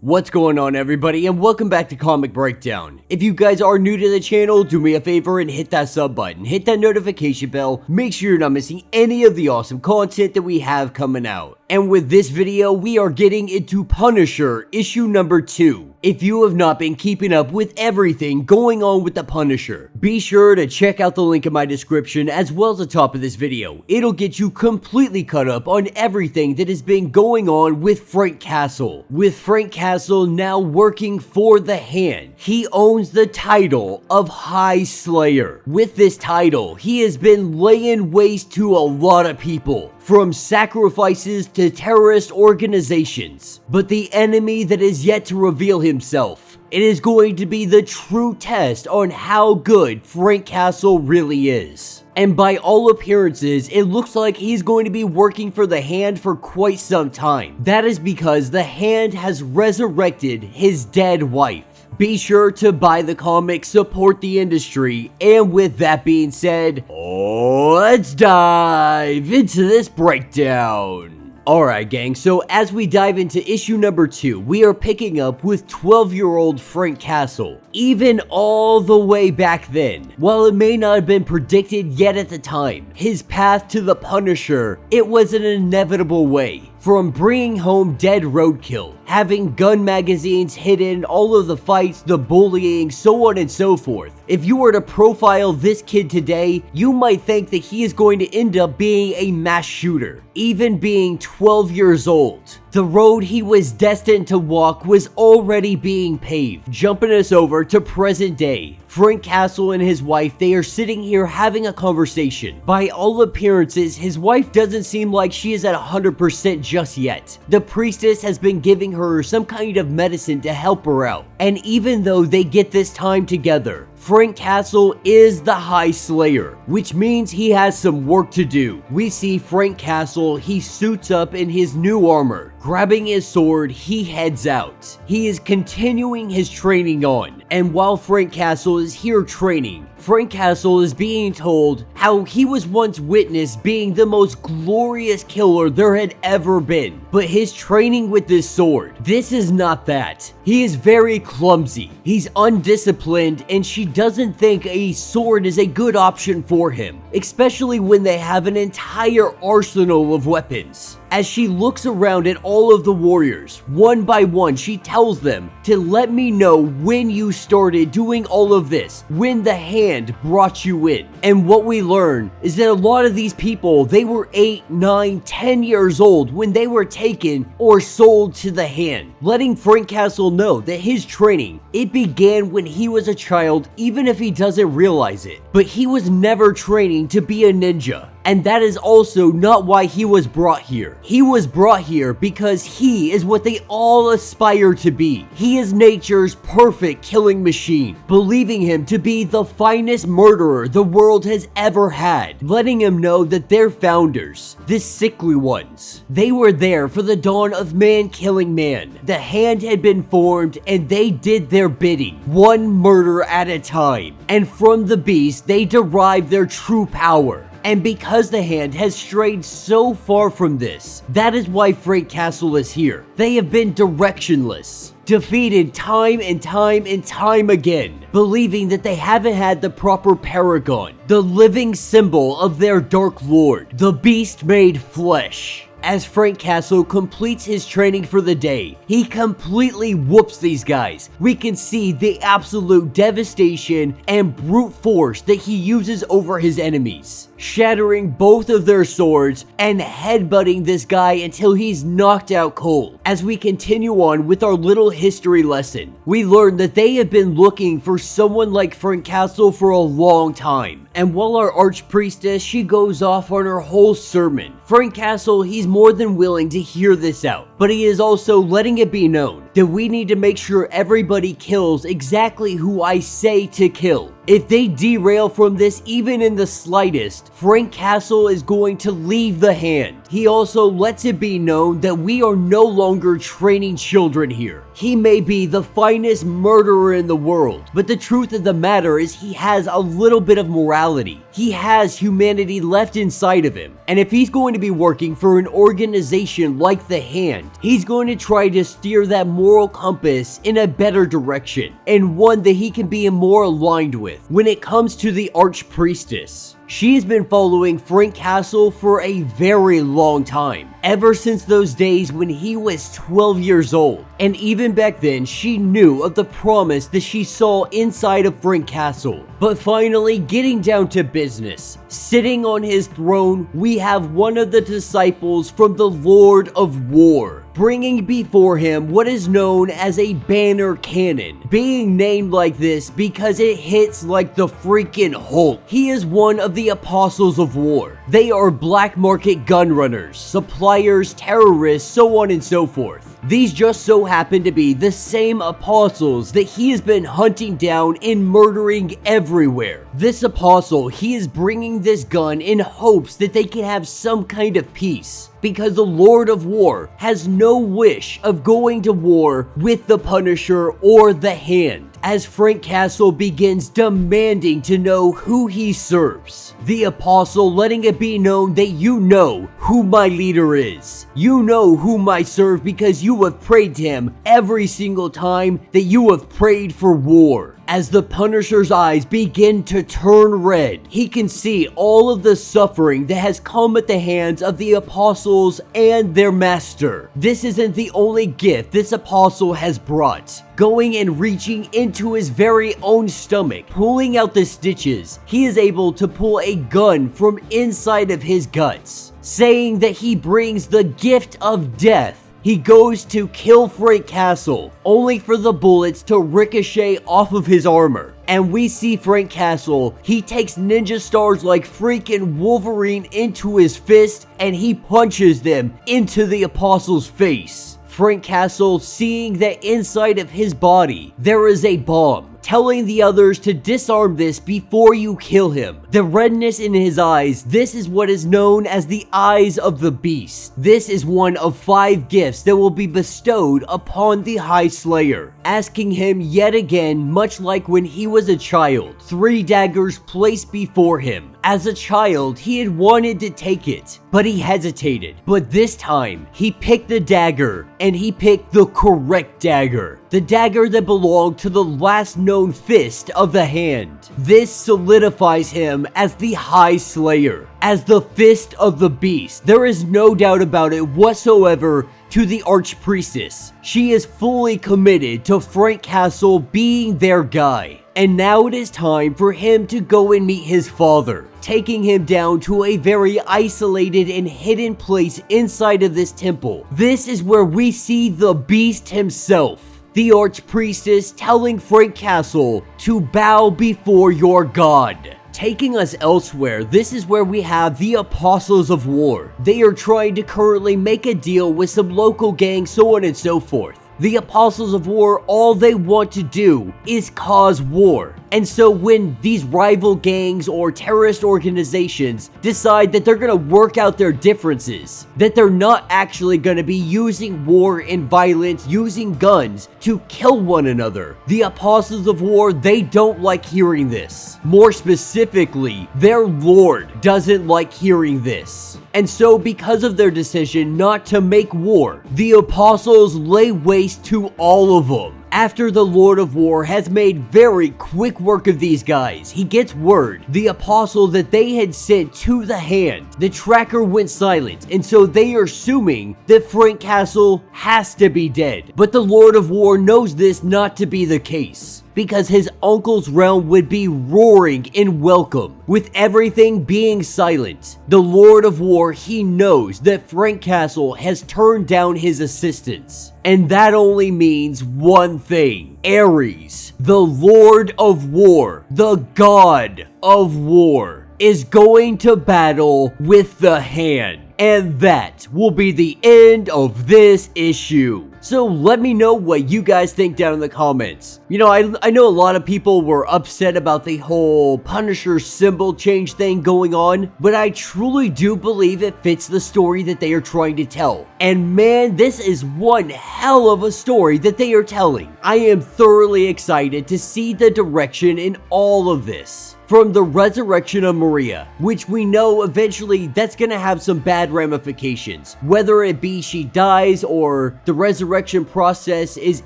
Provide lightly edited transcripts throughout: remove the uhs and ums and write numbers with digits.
What's going on, everybody, and welcome back to Comic Breakdown. If you guys are new to the channel, do me a favor and hit that sub button, hit that notification bell, make sure you're not missing any of the awesome content that we have coming out. And with this video, we are getting into Punisher issue number 2. If you have not been keeping up with everything going on with the Punisher, be sure to check out the link in my description as well as the top of this video. It'll get you completely caught up on everything that has been going on with Frank Castle. With Frank Castle now working for the Hand, he owns the title of High Slayer. With this title, he has been laying waste to a lot of people, from sacrifices to terrorist organizations. But the enemy that is yet to reveal himself, it is going to be the true test on how good Frank Castle really is. And by all appearances, it looks like he's going to be working for the Hand for quite some time. That is because the Hand has resurrected his dead wife. Be sure to buy the comic, support the industry, and with that being said, let's dive into this breakdown. Alright gang, so as we dive into issue number 2, we are picking up with 12-year-old Frank Castle. Even all the way back then, while it may not have been predicted yet at the time, his path to the Punisher, it was an inevitable way. From bringing home dead roadkill, having gun magazines hidden, all of the fights, the bullying, so on and so forth. If you were to profile this kid today, you might think that he is going to end up being a mass shooter, even being 12 years old. The road he was destined to walk was already being paved. Jumping us over to present day, Frank Castle and his wife, they are sitting here having a conversation. By all appearances, his wife doesn't seem like she is at 100% just yet. The priestess has been giving her some kind of medicine to help her out. And even though they get this time together, Frank Castle is the High Slayer, which means he has some work to do. We see Frank Castle, he suits up in his new armor. Grabbing his sword, he heads out. He is continuing his training on, and while Frank Castle is here training, Frank Castle is being told how he was once witnessed being the most glorious killer there had ever been. But his training with this sword, this is not that. He is very clumsy, he's undisciplined, and she doesn't think a sword is a good option for him, especially when they have an entire arsenal of weapons. As she looks around at all of the warriors, one by one, she tells them to let me know when you started doing all of this, when the Hand brought you in. And what we learn is that a lot of these people, they were 8, 9, 10 years old when they were taken or sold to the Hand, letting Frank Castle know that his training, it began when he was a child, even if he doesn't realize it. But he was never training to be a ninja. And that is also not why he was brought here. He was brought here because he is what they all aspire to be. He is nature's perfect killing machine, believing him to be the finest murderer the world has ever had, letting him know that their founders, the sickly ones, they were there for the dawn of man killing man. The Hand had been formed and they did their bidding, one murder at a time. And from the beast, they derived their true power. And because the Hand has strayed so far from this, that is why Frank Castle is here. They have been directionless, defeated time and time again, believing that they haven't had the proper paragon, the living symbol of their Dark Lord, the beast made flesh. As Frank Castle completes his training for the day, he completely whoops these guys. We can see the absolute devastation and brute force that he uses over his enemies, shattering both of their swords and headbutting this guy until he's knocked out cold. As we continue on with our little history lesson, we learn that they have been looking for someone like Frank Castle for a long time. And while our archpriestess, she goes off on her whole sermon, Frank Castle, he's more than willing to hear this out, but he is also letting it be known that we need to make sure everybody kills exactly who I say to kill. If they derail from this even in the slightest, Frank Castle is going to leave the Hand. He also lets it be known that we are no longer training children here. He may be the finest murderer in the world, but the truth of the matter is he has a little bit of morality. He has humanity left inside of him. And if he's going to be working for an organization like the Hand, he's going to try to steer that more moral compass in a better direction, and one that he can be more aligned with when it comes to the archpriestess. She's been following Frank Castle for a very long time, ever since those days when he was 12 years old. And even back then, she knew of the promise that she saw inside of Frank Castle. But finally, getting down to business, sitting on his throne, we have one of the disciples from the Lord of War, bringing before him what is known as a banner cannon, being named like this because it hits like the freaking Hulk. He is one of the apostles of war. They are black market gun runners, suppliers, terrorists, so on and so forth. These just so happen to be the same apostles that he has been hunting down and murdering everywhere. This apostle, he is bringing this gun in hopes that they can have some kind of peace, because the Lord of War has no wish of going to war with the Punisher or the Hand, as Frank Castle begins demanding to know who he serves. The apostle letting it be known that you know who my leader is. You know whom I serve because you have prayed to him every single time that you have prayed for war. As the Punisher's eyes begin to turn red, he can see all of the suffering that has come at the hands of the apostles and their master. This isn't the only gift this apostle has brought. Going and reaching into his very own stomach, pulling out the stitches, he is able to pull a gun from inside of his guts, saying that he brings the gift of death. He goes to kill Frank Castle, only for the bullets to ricochet off of his armor. And we see Frank Castle, he takes ninja stars like freaking Wolverine into his fist, and he punches them into the apostle's face. Frank Castle, seeing that inside of his body there is a bomb, telling the others to disarm this before you kill him. The redness in his eyes, this is what is known as the eyes of the beast. This is one of 5 gifts that will be bestowed upon the High Slayer, asking him yet again, much like when he was a child, 3 daggers placed before him. As a child, he had wanted to take it, but he hesitated. But this time, he picked the dagger, and he picked the correct dagger. The dagger that belonged to the last known fist of the Hand. This solidifies him as the High Slayer, as the fist of the beast. There is no doubt about it whatsoever to the archpriestess. She is fully committed to Frank Castle being their guy. And now it is time for him to go and meet his father, taking him down to a very isolated and hidden place inside of this temple. This is where we see the beast himself. The archpriestess telling Frank Castle to bow before your god. Taking us elsewhere, this is where we have the Apostles of War. They are trying to currently make a deal with some local gangs, so on and so forth. The Apostles of War, all they want to do is cause war. And so when these rival gangs or terrorist organizations decide that they're gonna work out their differences, that they're not actually gonna be using war and violence, using guns to kill one another, the Apostles of War, they don't like hearing this. More specifically, their Lord doesn't like hearing this. And so because of their decision not to make war, the Apostles lay waste to all of them. After the Lord of War has made very quick work of these guys, he gets word, the apostle that they had sent to the Hand, the tracker went silent, and so they are assuming that Frank Castle has to be dead. But the Lord of War knows this not to be the case, because his uncle's realm would be roaring in welcome, with everything being silent. The Lord of War, he knows that Frank Castle has turned down his assistance. And that only means one thing. Ares, the Lord of War, the God of War, is going to battle with the Hand. And that will be the end of this issue. So let me know what you guys think down in the comments. You know, I know a lot of people were upset about the whole Punisher symbol change thing going on, but I truly do believe it fits the story that they are trying to tell. And man, this is one hell of a story that they are telling. I am thoroughly excited to see the direction in all of this. From the resurrection of Maria, which we know eventually that's gonna have some bad ramifications, whether it be she dies or the resurrection resurrection process is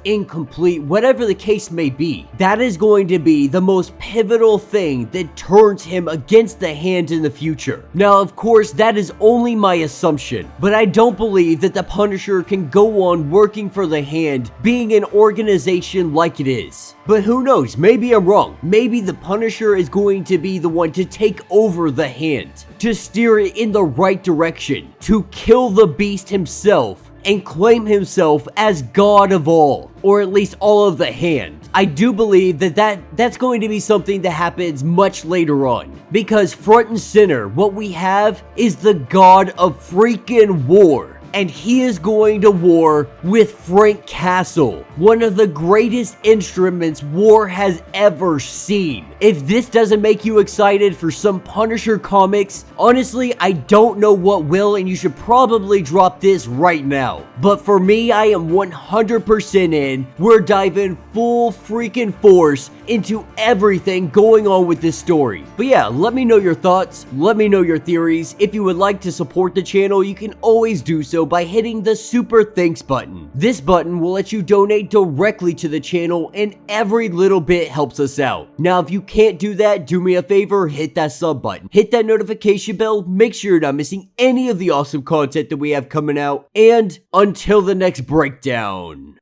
incomplete, whatever the case may be, that is going to be the most pivotal thing that turns him against the Hand in the future. Now, of course, that is only my assumption, but I don't believe that the Punisher can go on working for the Hand, being an organization like it is. But who knows, maybe I'm wrong. Maybe the Punisher is going to be the one to take over the Hand, to steer it in the right direction, to kill the Beast himself, and claim himself as God of all, or at least all of the Hand. I do believe that's going to be something that happens much later on, because front and center, what we have is the God of freaking war. And he is going to war with Frank Castle, one of the greatest instruments war has ever seen. If this doesn't make you excited for some Punisher comics, honestly, I don't know what will, and you should probably drop this right now. But for me, I am 100% in. We're diving full freaking force into everything going on with this story. But yeah, let me know your thoughts, let me know your theories. If you would like to support the channel, you can always do so by hitting the super thanks button. This button will let you donate directly to the channel, and every little bit helps us out. Now, if you can't do that, do me a favor, hit that sub button, hit that notification bell, make sure you're not missing any of the awesome content that we have coming out, and until the next breakdown.